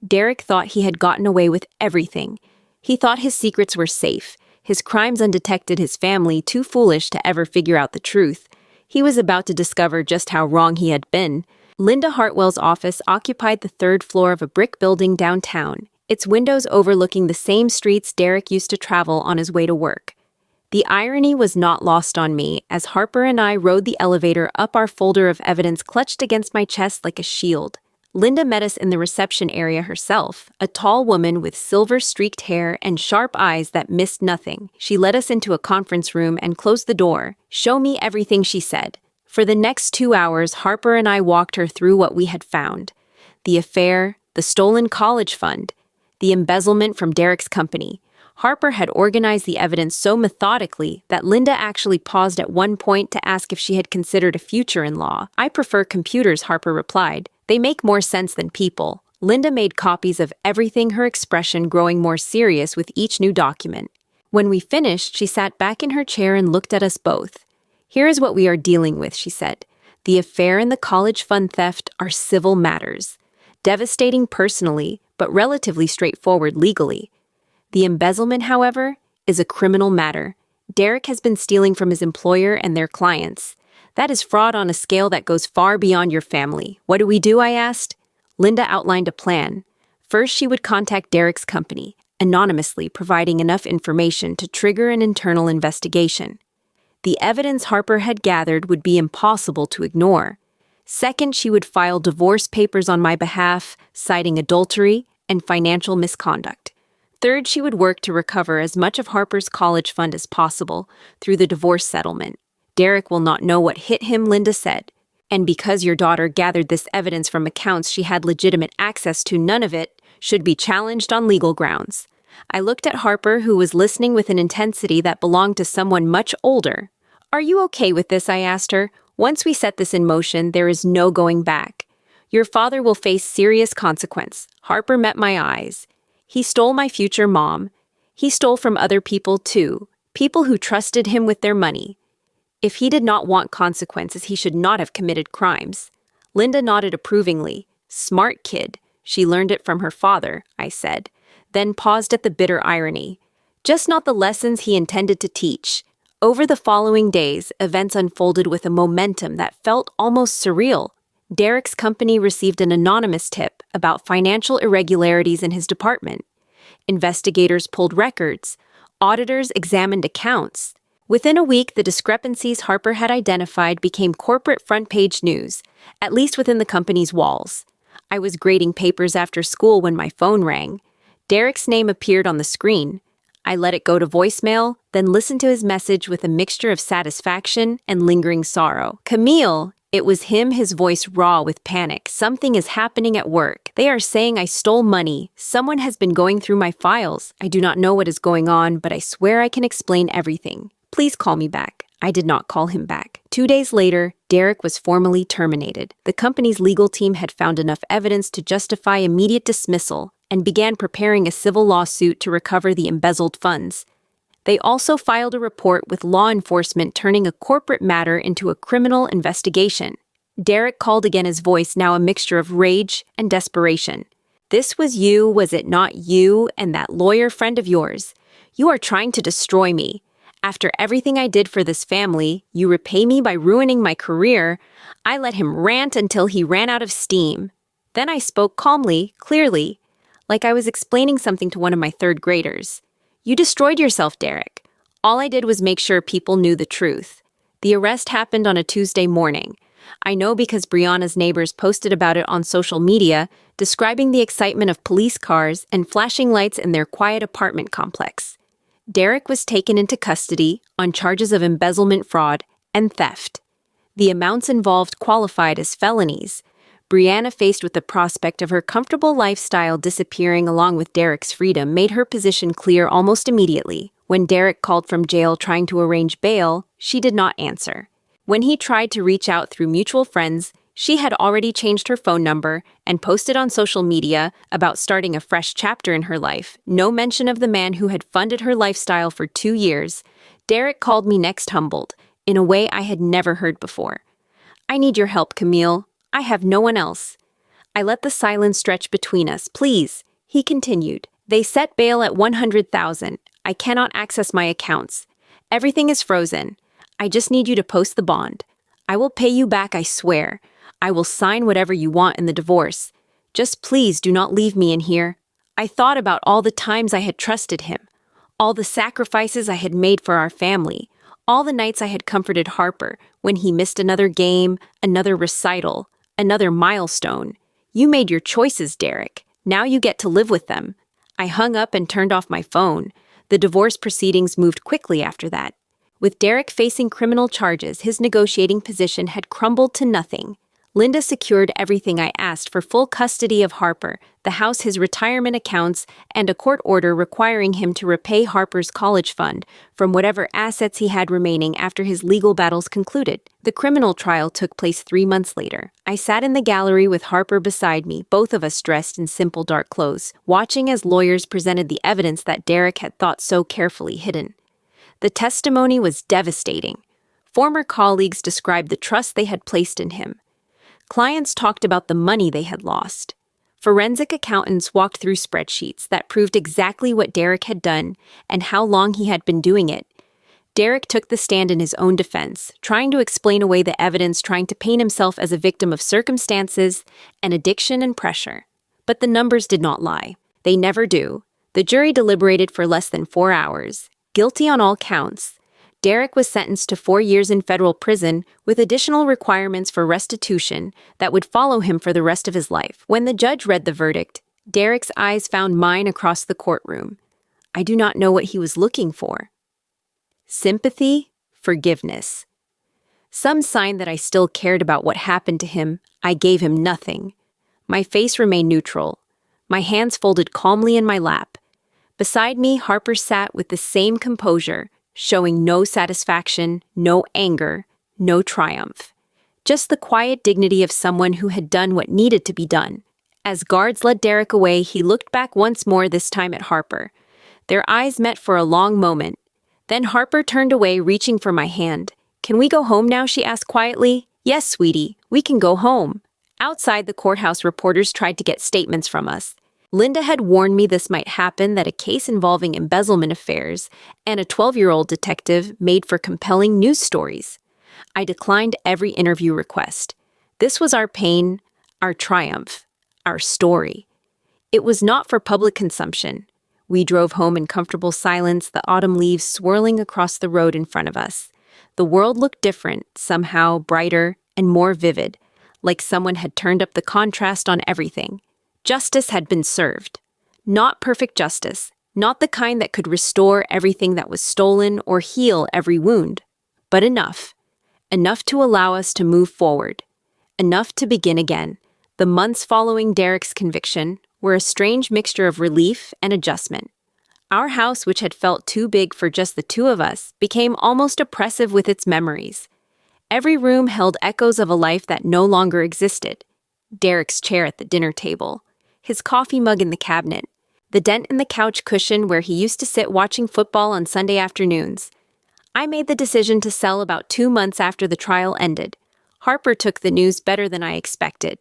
Derek thought he had gotten away with everything. He thought his secrets were safe, his crimes undetected, his family too foolish to ever figure out the truth. He was about to discover just how wrong he had been. Linda Hartwell's office occupied the third floor of a brick building downtown, its windows overlooking the same streets Derek used to travel on his way to work. The irony was not lost on me as Harper and I rode the elevator up our folder of evidence clutched against my chest like a shield. Linda met us in the reception area herself, a tall woman with silver-streaked hair and sharp eyes that missed nothing. She led us into a conference room and closed the door. Show me everything, she said. For the next 2 hours, Harper and I walked her through what we had found: the affair, the stolen college fund, the embezzlement from Derek's company. Harper had organized the evidence so methodically that Linda actually paused at one point to ask if she had considered a future in law. "I prefer computers," Harper replied. "They make more sense than people." Linda made copies of everything, her expression growing more serious with each new document. When we finished, she sat back in her chair and looked at us both. "Here is what we are dealing with," she said. "The affair and the college fund theft are civil matters. Devastating personally, but relatively straightforward legally. The embezzlement, however, is a criminal matter. Derek has been stealing from his employer and their clients. That is fraud on a scale that goes far beyond your family." "What do we do?" I asked. Linda outlined a plan. First, she would contact Derek's company, anonymously, providing enough information to trigger an internal investigation. The evidence Harper had gathered would be impossible to ignore. Second, she would file divorce papers on my behalf, citing adultery and financial misconduct. Third, she would work to recover as much of Harper's college fund as possible through the divorce settlement. "Derek will not know what hit him," Linda said. "And because your daughter gathered this evidence from accounts she had legitimate access to, none of it should be challenged on legal grounds." I looked at Harper, who was listening with an intensity that belonged to someone much older. "Are you okay with this?" I asked her. "Once we set this in motion, there is no going back. Your father will face serious consequence." Harper met my eyes. "He stole my future mom. He stole from other people too, people who trusted him with their money. If he did not want consequences, he should not have committed crimes." Linda nodded approvingly. "Smart kid. She learned it from her father," I said, then paused at the bitter irony. "Just not the lessons he intended to teach." Over the following days, events unfolded with a momentum that felt almost surreal. Derek's company received an anonymous tip about financial irregularities in his department. Investigators pulled records. Auditors examined accounts. Within a week, the discrepancies Harper had identified became corporate front-page news, at least within the company's walls. I was grading papers after school when my phone rang. Derek's name appeared on the screen. I let it go to voicemail, then listened to his message with a mixture of satisfaction and lingering sorrow. "Camille," it was him, his voice raw with panic. "Something is happening at work. They are saying I stole money. Someone has been going through my files. I do not know what is going on, but I swear I can explain everything. Please call me back." I did not call him back. 2 days later, Derek was formally terminated. The company's legal team had found enough evidence to justify immediate dismissal and began preparing a civil lawsuit to recover the embezzled funds. They also filed a report with law enforcement, turning a corporate matter into a criminal investigation. Derek called again, his voice now a mixture of rage and desperation. "This was you, was it not? You and that lawyer friend of yours. You are trying to destroy me. After everything I did for this family, you repay me by ruining my career." I let him rant until he ran out of steam. Then I spoke calmly, clearly, like I was explaining something to one of my third graders. "You destroyed yourself, Derek. All I did was make sure people knew the truth. The arrest happened on a Tuesday morning. I know because Brianna's neighbors posted about it on social media, describing the excitement of police cars and flashing lights in their quiet apartment complex. Derek was taken into custody on charges of embezzlement, fraud, and theft. The amounts involved qualified as felonies. Brianna, faced with the prospect of her comfortable lifestyle disappearing along with Derek's freedom, made her position clear almost immediately. When Derek called from jail trying to arrange bail, she did not answer. When he tried to reach out through mutual friends, she had already changed her phone number and posted on social media about starting a fresh chapter in her life. No mention of the man who had funded her lifestyle for 2 years. Derek called me next, humbled, in a way I had never heard before. "I need your help, Camille. I have no one else." I let the silence stretch between us. "Please," he continued. "They set bail at 100,000. I cannot access my accounts. Everything is frozen. I just need you to post the bond. I will pay you back, I swear. I will sign whatever you want in the divorce. Just please do not leave me in here." I thought about all the times I had trusted him, all the sacrifices I had made for our family, all the nights I had comforted Harper when he missed another game, another recital, another milestone. "You made your choices, Derek. Now you get to live with them." I hung up and turned off my phone. The divorce proceedings moved quickly after that. With Derek facing criminal charges, his negotiating position had crumbled to nothing. Linda secured everything I asked for: full custody of Harper, the house, his retirement accounts, and a court order requiring him to repay Harper's college fund from whatever assets he had remaining after his legal battles concluded. The criminal trial took place 3 months later. I sat in the gallery with Harper beside me, both of us dressed in simple dark clothes, watching as lawyers presented the evidence that Derek had thought so carefully hidden. The testimony was devastating. Former colleagues described the trust they had placed in him. Clients talked about the money they had lost. Forensic accountants walked through spreadsheets that proved exactly what Derek had done and how long he had been doing it. Derek took the stand in his own defense, trying to explain away the evidence, trying to paint himself as a victim of circumstances and addiction and pressure. But the numbers did not lie. They never do. The jury deliberated for less than 4 hours. Guilty on all counts. Derek was sentenced to 4 years in federal prison with additional requirements for restitution that would follow him for the rest of his life. When the judge read the verdict, Derek's eyes found mine across the courtroom. I do not know what he was looking for. Sympathy, forgiveness. Some sign that I still cared about what happened to him. I gave him nothing. My face remained neutral, my hands folded calmly in my lap. Beside me, Harper sat with the same composure, showing no satisfaction, no anger, no triumph. Just the quiet dignity of someone who had done what needed to be done. As guards led Derek away, he looked back once more, this time at Harper. Their eyes met for a long moment. Then Harper turned away, reaching for my hand. "Can we go home now?" she asked quietly. "Yes, sweetie, we can go home." Outside the courthouse, reporters tried to get statements from us. Linda had warned me this might happen, that a case involving embezzlement affairs and a 12-year-old detective made for compelling news stories. I declined every interview request. This was our pain, our triumph, our story. It was not for public consumption. We drove home in comfortable silence, the autumn leaves swirling across the road in front of us. The world looked different, somehow brighter and more vivid, like someone had turned up the contrast on everything. Justice had been served. Not perfect justice, not the kind that could restore everything that was stolen or heal every wound, but enough. Enough to allow us to move forward. Enough to begin again. The months following Derek's conviction were a strange mixture of relief and adjustment. Our house, which had felt too big for just the two of us, became almost oppressive with its memories. Every room held echoes of a life that no longer existed. Derek's chair at the dinner table, his coffee mug in the cabinet, the dent in the couch cushion where he used to sit watching football on Sunday afternoons. I made the decision to sell about 2 months after the trial ended. Harper took the news better than I expected.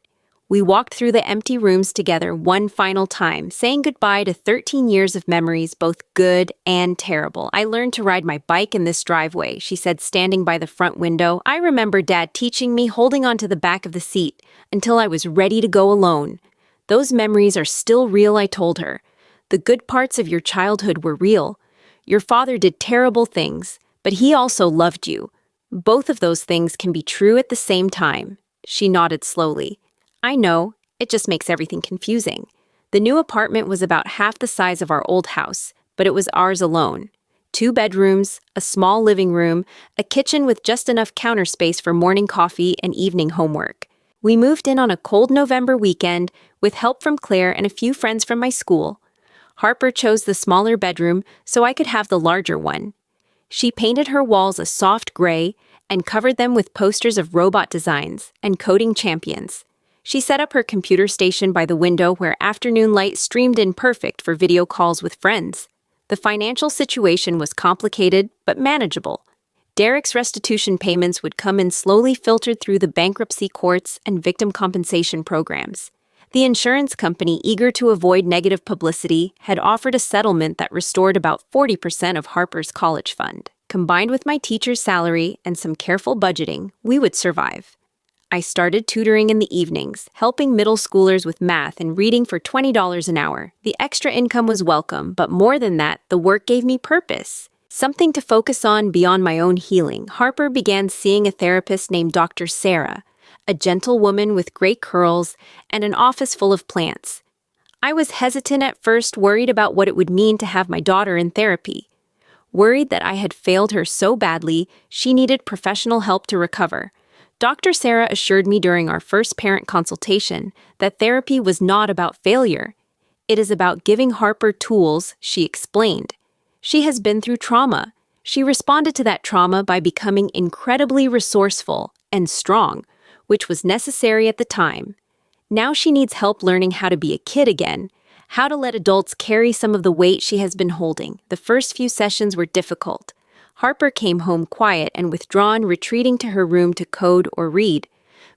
We walked through the empty rooms together one final time, saying goodbye to 13 years of memories, both good and terrible. "I learned to ride my bike in this driveway," she said, standing by the front window. "I remember Dad teaching me, holding onto the back of the seat until I was ready to go alone. Those memories are still real," I told her. "The good parts of your childhood were real. Your father did terrible things, but he also loved you. Both of those things can be true at the same time." She nodded slowly. "I know, it just makes everything confusing." The new apartment was about half the size of our old house, but it was ours alone. 2 bedrooms, a small living room, a kitchen with just enough counter space for morning coffee and evening homework. We moved in on a cold November weekend with help from Claire and a few friends from my school. Harper chose the smaller bedroom so I could have the larger one. She painted her walls a soft gray and covered them with posters of robot designs and coding champions. She set up her computer station by the window where afternoon light streamed in, perfect for video calls with friends. The financial situation was complicated but manageable. Derek's restitution payments would come in slowly, filtered through the bankruptcy courts and victim compensation programs. The insurance company, eager to avoid negative publicity, had offered a settlement that restored about 40% of Harper's college fund. Combined with my teacher's salary and some careful budgeting, we would survive. I started tutoring in the evenings, helping middle schoolers with math and reading for $20 an hour. The extra income was welcome, but more than that, the work gave me purpose. Something to focus on beyond my own healing. Harper began seeing a therapist named Dr. Sarah, a gentle woman with great curls and an office full of plants. I was hesitant at first, worried about what it would mean to have my daughter in therapy. worried that I had failed her so badly she needed professional help to recover. Dr. Sarah assured me during our first parent consultation that therapy was not about failure. It is about giving Harper tools, she explained. She has been through trauma. She responded to that trauma by becoming incredibly resourceful and strong, which was necessary at the time. Now she needs help learning how to be a kid again, how to let adults carry some of the weight she has been holding. The first few sessions were difficult. Harper came home quiet and withdrawn, retreating to her room to code or read.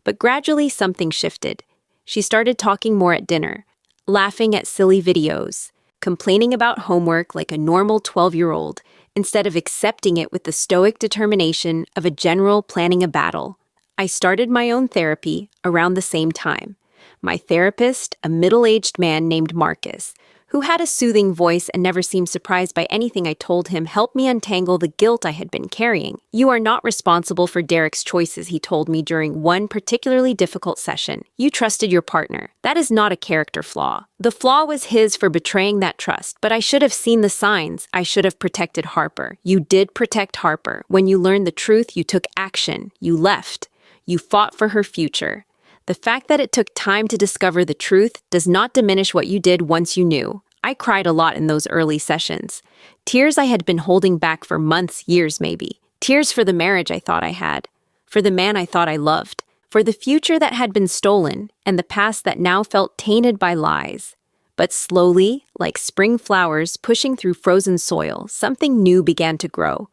But gradually something shifted. She started talking more at dinner, laughing at silly videos, complaining about homework like a normal 12-year-old, instead of accepting it with the stoic determination of a general planning a battle. I started my own therapy around the same time. My therapist, a middle-aged man named Marcus, who had a soothing voice and never seemed surprised by anything I told him, helped me untangle the guilt I had been carrying. "You are not responsible for Derek's choices," he told me during one particularly difficult session. "You trusted your partner. That is not a character flaw. The flaw was his for betraying that trust, but I should have seen the signs. I should have protected Harper." "You did protect Harper. When you learned the truth, you took action. You left. You fought for her future. The fact that it took time to discover the truth does not diminish what you did once you knew." I cried a lot in those early sessions. Tears I had been holding back for months, years maybe. Tears for the marriage I thought I had, for the man I thought I loved, for the future that had been stolen, and the past that now felt tainted by lies. But slowly, like spring flowers pushing through frozen soil, something new began to grow.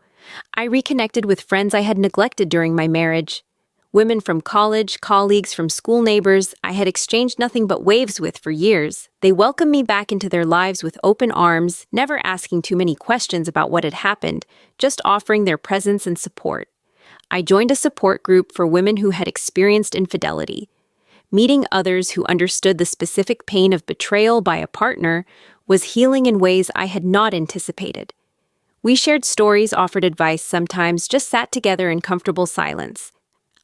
I reconnected with friends I had neglected during my marriage. Women from college, colleagues from school, neighbors I had exchanged nothing but waves with for years. They welcomed me back into their lives with open arms, never asking too many questions about what had happened, just offering their presence and support. I joined a support group for women who had experienced infidelity. Meeting others who understood the specific pain of betrayal by a partner was healing in ways I had not anticipated. We shared stories, offered advice, sometimes just sat together in comfortable silence.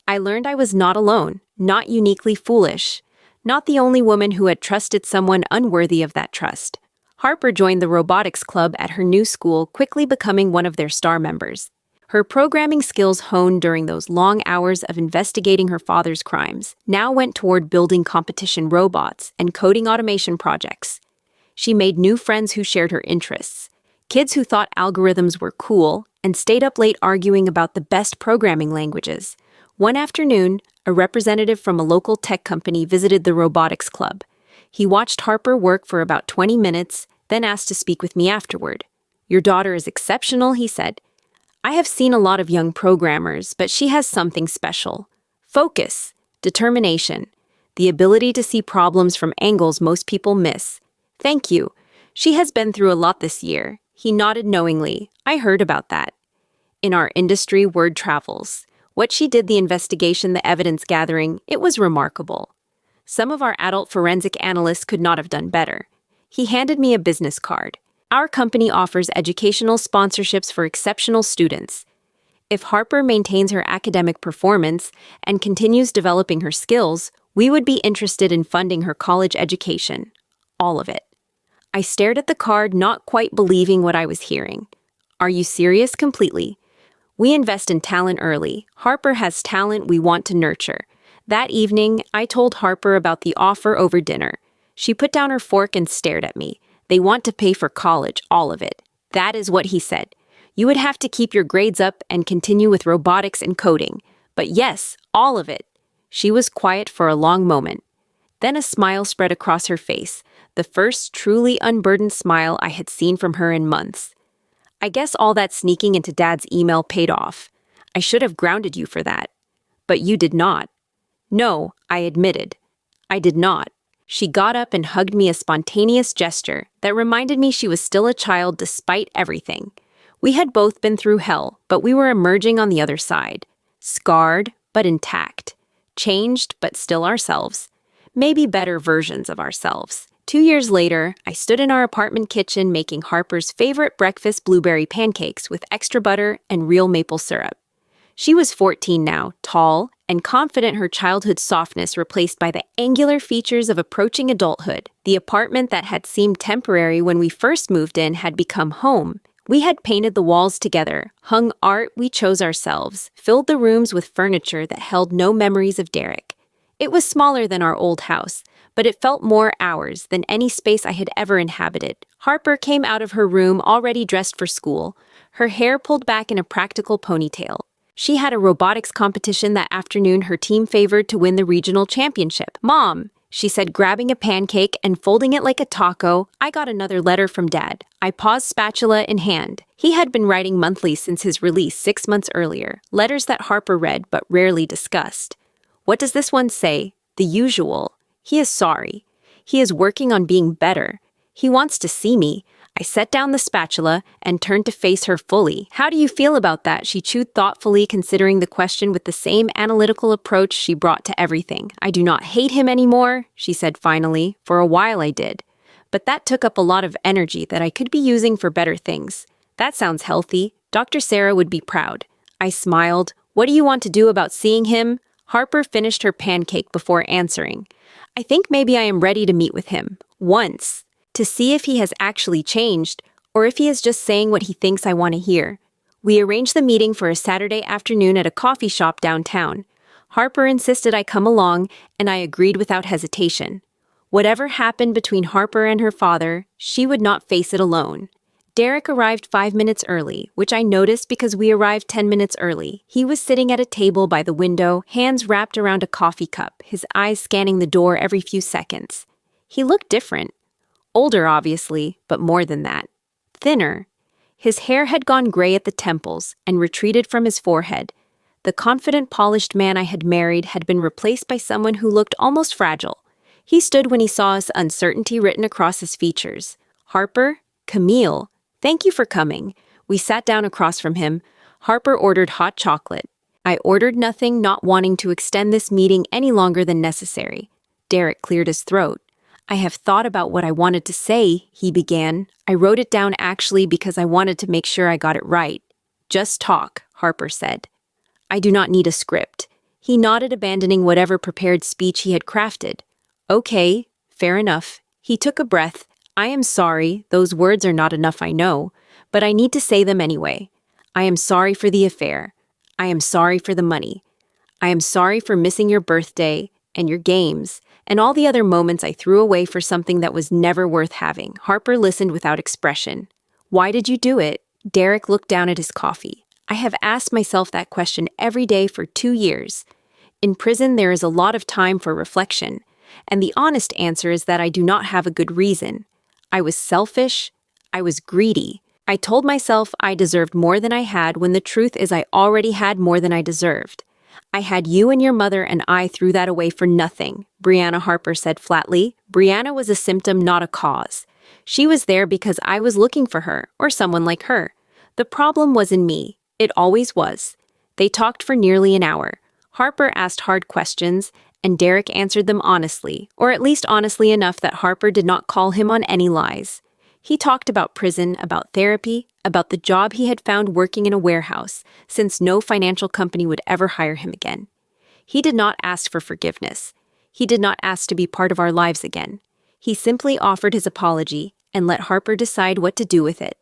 I learned I was not alone, not uniquely foolish, not the only woman who had trusted someone unworthy of that trust. Harper joined the robotics club at her new school, quickly becoming one of their star members. Her programming skills, honed during those long hours of investigating her father's crimes, now went toward building competition robots and coding automation projects. She made new friends who shared her interests, kids who thought algorithms were cool and stayed up late arguing about the best programming languages. One afternoon, a representative from a local tech company visited the robotics club. He watched Harper work for about 20 minutes, then asked to speak with me afterward. "Your daughter is exceptional," he said. "I have seen a lot of young programmers, but she has something special. Focus, determination, the ability to see problems from angles most people miss. Thank you. She has been through a lot this year." He nodded knowingly. "I heard about that. In our industry, word travels. What she did, the investigation, the evidence gathering, it was remarkable. Some of our adult forensic analysts could not have done better." He handed me a business card. "Our company offers educational sponsorships for exceptional students. If Harper maintains her academic performance and continues developing her skills, we would be interested in funding her college education. All of it." I stared at the card, not quite believing what I was hearing. "Are you serious?" "Completely. We invest in talent early. Harper has talent we want to nurture." That evening, I told Harper about the offer over dinner. She put down her fork and stared at me. "They want to pay for college, all of it." "That is what he said. You would have to keep your grades up and continue with robotics and coding. But yes, all of it." She was quiet for a long moment. Then a smile spread across her face, the first truly unburdened smile I had seen from her in months. "I guess all that sneaking into Dad's email paid off. I should have grounded you for that. But you did not." "No," I admitted. "I did not." She got up and hugged me, a spontaneous gesture that reminded me she was still a child despite everything. We had both been through hell, but we were emerging on the other side. Scarred, but intact. Changed, but still ourselves. Maybe better versions of ourselves. 2 years later, I stood in our apartment kitchen making Harper's favorite breakfast, blueberry pancakes with extra butter and real maple syrup. She was 14 now, tall, and confident, her childhood softness replaced by the angular features of approaching adulthood. The apartment that had seemed temporary when we first moved in had become home. We had painted the walls together, hung art we chose ourselves, filled the rooms with furniture that held no memories of Derek. It was smaller than our old house, but it felt more ours than any space I had ever inhabited. Harper came out of her room already dressed for school, her hair pulled back in a practical ponytail. She had a robotics competition that afternoon her team favored to win the regional championship. "Mom," she said, grabbing a pancake and folding it like a taco, "I got another letter from Dad." I paused, spatula in hand. He had been writing monthly since his release 6 months earlier, letters that Harper read but rarely discussed. "What does this one say?" "The usual. He is sorry. He is working on being better. He wants to see me." I set down the spatula and turned to face her fully. "How do you feel about that?" She chewed thoughtfully, considering the question with the same analytical approach she brought to everything. "I do not hate him anymore," she said finally. "For a while I did. But that took up a lot of energy that I could be using for better things." "That sounds healthy. Dr. Sarah would be proud." I smiled. "What do you want to do about seeing him?" Harper finished her pancake before answering. "I think maybe I am ready to meet with him. Once. To see if he has actually changed, or if he is just saying what he thinks I want to hear." We arranged the meeting for a Saturday afternoon at a coffee shop downtown. Harper insisted I come along, and I agreed without hesitation. Whatever happened between Harper and her father, she would not face it alone. Derek arrived 5 minutes early, which I noticed because we arrived 10 minutes early. He was sitting at a table by the window, hands wrapped around a coffee cup, his eyes scanning the door every few seconds. He looked different. Older, obviously, but more than that. Thinner. His hair had gone gray at the temples and retreated from his forehead. The confident, polished man I had married had been replaced by someone who looked almost fragile. He stood when he saw us, uncertainty written across his features. "Harper? Camille, thank you for coming." We sat down across from him. Harper ordered hot chocolate. I ordered nothing, not wanting to extend this meeting any longer than necessary. Derek cleared his throat. "I have thought about what I wanted to say," he began. "I wrote it down actually because I wanted to make sure I got it right." "Just talk," Harper said. "I do not need a script." He nodded, abandoning whatever prepared speech he had crafted. "Okay, fair enough." He took a breath. "I am sorry, those words are not enough, I know, but I need to say them anyway. I am sorry for the affair. I am sorry for the money. I am sorry for missing your birthday and your games, and all the other moments I threw away for something that was never worth having." Harper listened without expression. "Why did you do it?" Derek looked down at his coffee. "I have asked myself that question every day for 2 years. In prison, there is a lot of time for reflection, and the honest answer is that I do not have a good reason. I was selfish. I was greedy. I told myself I deserved more than I had when the truth is I already had more than I deserved. I had you and your mother, and I threw that away for nothing," Brianna Harper said flatly. Brianna was a symptom, not a cause. She was there because I was looking for her, or someone like her. The problem was in me. It always was. They talked for nearly an hour. Harper asked hard questions, and Derek answered them honestly, or at least honestly enough that Harper did not call him on any lies. He talked about prison, about therapy, about the job he had found working in a warehouse, since no financial company would ever hire him again. He did not ask for forgiveness. He did not ask to be part of our lives again. He simply offered his apology and let Harper decide what to do with it.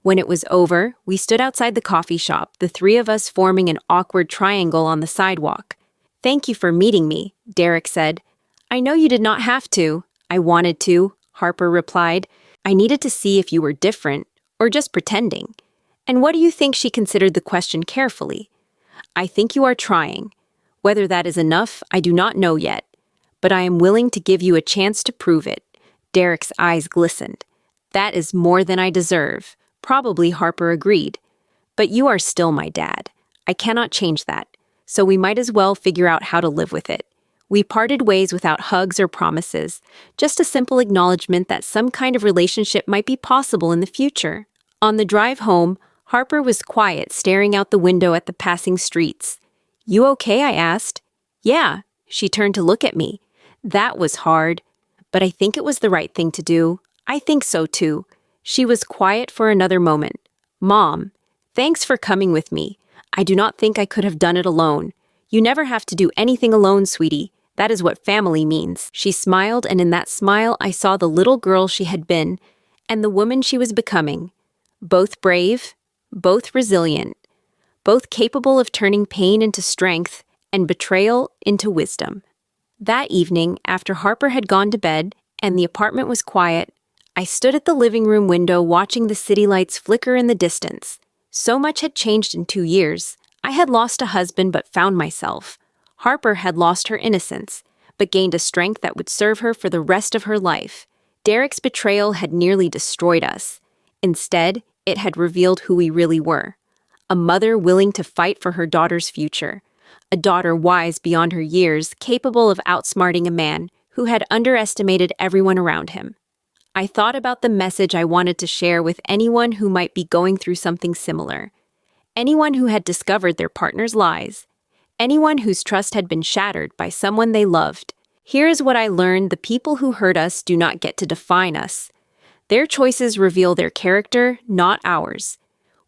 When it was over, we stood outside the coffee shop, the three of us forming an awkward triangle on the sidewalk. "Thank you for meeting me," Derek said. "I know you did not have to." "I wanted to," Harper replied. "I needed to see if you were different, or just pretending." "And what do you think?" She considered the question carefully. "I think you are trying. Whether that is enough, I do not know yet. But I am willing to give you a chance to prove it." Derek's eyes glistened. "That is more than I deserve." Probably, Harper agreed. "But you are still my dad. I cannot change that. So we might as well figure out how to live with it." We parted ways without hugs or promises, just a simple acknowledgement that some kind of relationship might be possible in the future. On the drive home, Harper was quiet, staring out the window at the passing streets. "You okay?" I asked. "Yeah." She turned to look at me. "That was hard, but I think it was the right thing to do." "I think so too." She was quiet for another moment. "Mom, thanks for coming with me. I do not think I could have done it alone. You never have to do anything alone, sweetie. That is what family means." She smiled, and in that smile I saw the little girl she had been and the woman she was becoming. Both brave, both resilient, both capable of turning pain into strength and betrayal into wisdom. That evening, after Harper had gone to bed and the apartment was quiet, I stood at the living room window watching the city lights flicker in the distance. So much had changed in 2 years. I had lost a husband but found myself. Harper had lost her innocence, but gained a strength that would serve her for the rest of her life. Derek's betrayal had nearly destroyed us. Instead, it had revealed who we really were. A mother willing to fight for her daughter's future. A daughter wise beyond her years, capable of outsmarting a man who had underestimated everyone around him. I thought about the message I wanted to share with anyone who might be going through something similar. Anyone who had discovered their partner's lies. Anyone whose trust had been shattered by someone they loved. Here is what I learned: the people who hurt us do not get to define us. Their choices reveal their character, not ours.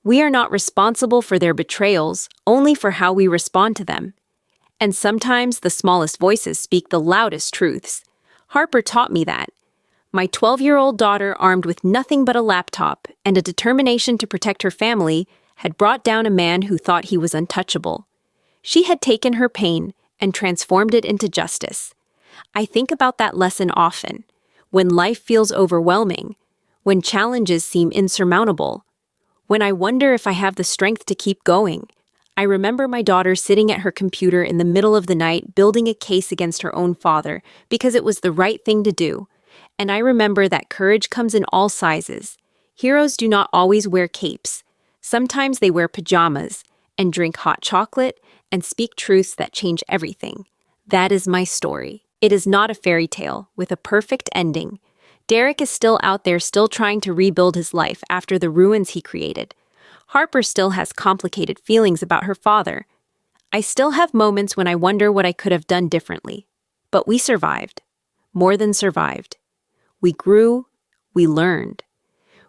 We are not responsible for their betrayals, only for how we respond to them. And sometimes the smallest voices speak the loudest truths. Harper taught me that. My 12-year-old daughter, armed with nothing but a laptop and a determination to protect her family, had brought down a man who thought he was untouchable. She had taken her pain and transformed it into justice. I think about that lesson often. When life feels overwhelming, when challenges seem insurmountable, when I wonder if I have the strength to keep going, I remember my daughter sitting at her computer in the middle of the night building a case against her own father because it was the right thing to do. And I remember that courage comes in all sizes. Heroes do not always wear capes. Sometimes they wear pajamas and drink hot chocolate and speak truths that change everything. That is my story. It is not a fairy tale with a perfect ending. Derek is still out there, still trying to rebuild his life after the ruins he created. Harper still has complicated feelings about her father. I still have moments when I wonder what I could have done differently. But we survived. More than survived. We grew. We learned.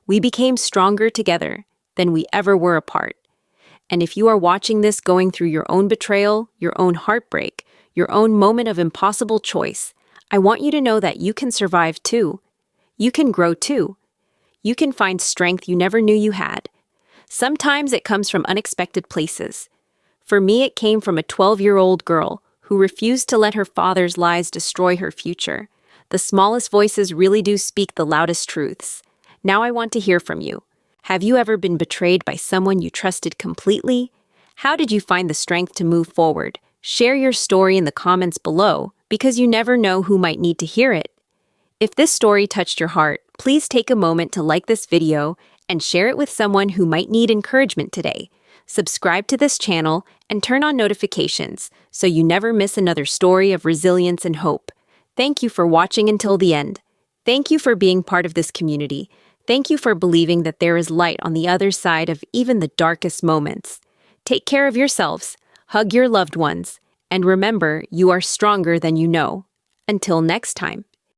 We became stronger together than we ever were apart. And if you are watching this going through your own betrayal, your own heartbreak, your own moment of impossible choice, I want you to know that you can survive too. You can grow too. You can find strength you never knew you had. Sometimes it comes from unexpected places. For me, it came from a 12-year-old girl who refused to let her father's lies destroy her future. The smallest voices really do speak the loudest truths. Now I want to hear from you. Have you ever been betrayed by someone you trusted completely? How did you find the strength to move forward? Share your story in the comments below, because you never know who might need to hear it. If this story touched your heart, please take a moment to like this video and share it with someone who might need encouragement today. Subscribe to this channel and turn on notifications so you never miss another story of resilience and hope. Thank you for watching until the end. Thank you for being part of this community. Thank you for believing that there is light on the other side of even the darkest moments. Take care of yourselves, hug your loved ones, and remember, you are stronger than you know. Until next time.